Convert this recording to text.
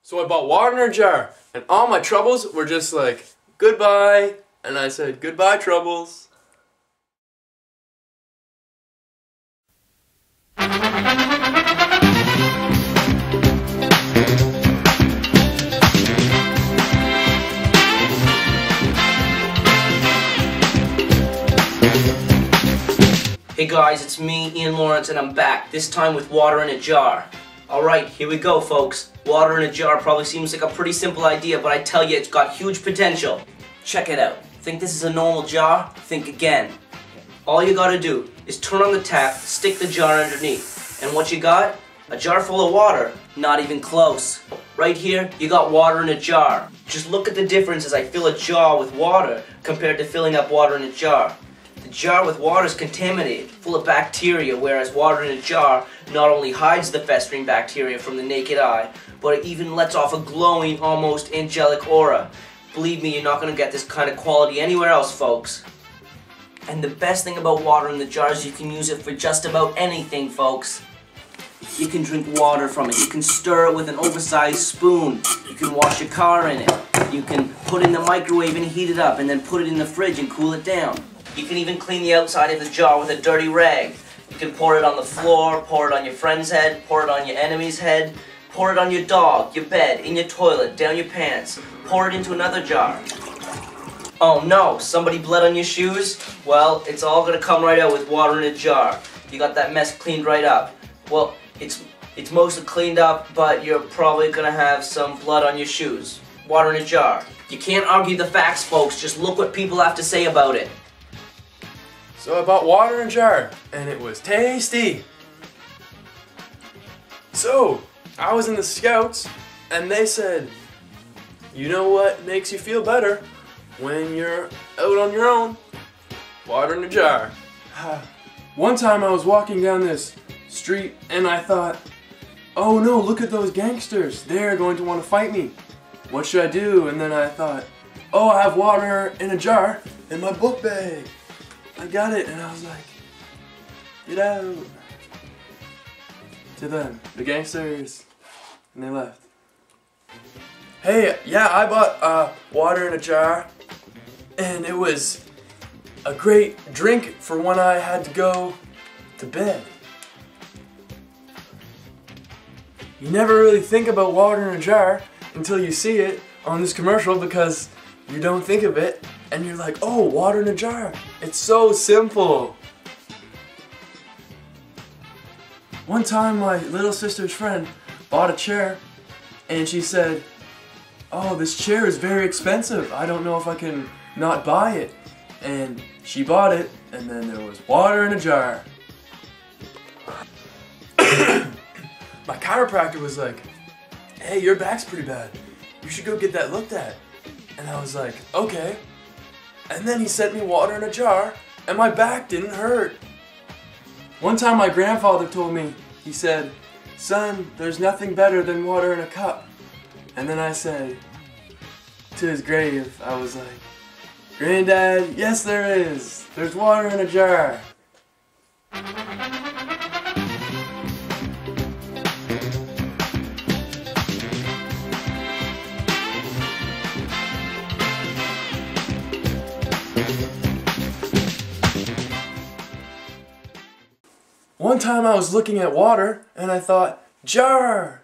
So I bought water in a jar, and all my troubles were just like, goodbye. And I said, goodbye, troubles. Hey guys, it's me, Ian Lawrence, and I'm back, this time with water in a jar. Alright, here we go folks. Water in a jar probably seems like a pretty simple idea, but I tell you, it's got huge potential. Check it out. Think this is a normal jar? Think again. All you gotta do is turn on the tap, stick the jar underneath. And what you got? A jar full of water. Not even close. Right here, you got water in a jar. Just look at the difference as I fill a jar with water compared to filling up water in a jar. The jar with water is contaminated, full of bacteria, whereas water in a jar not only hides the festering bacteria from the naked eye, but it even lets off a glowing, almost angelic aura. Believe me, you're not going to get this kind of quality anywhere else, folks. And the best thing about water in the jar is you can use it for just about anything, folks. You can drink water from it, you can stir it with an oversized spoon, you can wash your car in it, you can put it in the microwave and heat it up, and then put it in the fridge and cool it down. You can even clean the outside of the jar with a dirty rag. You can pour it on the floor, pour it on your friend's head, pour it on your enemy's head, pour it on your dog, your bed, in your toilet, down your pants. Pour it into another jar. Oh no, somebody bled on your shoes? Well, it's all gonna come right out with water in a jar. You got that mess cleaned right up. Well, it's mostly cleaned up, but you're probably gonna have some blood on your shoes. Water in a jar. You can't argue the facts, folks. Just look what people have to say about it. So I bought water in a jar, and it was tasty. So, I was in the Scouts, and they said, you know what makes you feel better when you're out on your own? Water in a jar. One time I was walking down this street, and I thought, oh no, look at those gangsters. They're going to want to fight me. What should I do? And then I thought, oh, I have water in a jar in my book bag. I got it, and I was like, get out. To them, the gangsters, and they left. Hey, yeah, I bought water in a jar, and it was a great drink for when I had to go to bed. You never really think about water in a jar until you see it on this commercial because you don't think of it. And you're like, oh, water in a jar. It's so simple. One time my little sister's friend bought a chair and she said, oh, this chair is very expensive. I don't know if I can not buy it. And she bought it, and then there was water in a jar. My chiropractor was like, hey, your back's pretty bad. You should go get that looked at. And I was like, okay. And then he sent me water in a jar, and my back didn't hurt. One time my grandfather told me, he said, son, there's nothing better than water in a cup. And then I said, to his grave, I was like, Granddad, yes there is. There's water in a jar. One time I was looking at water and I thought, jar!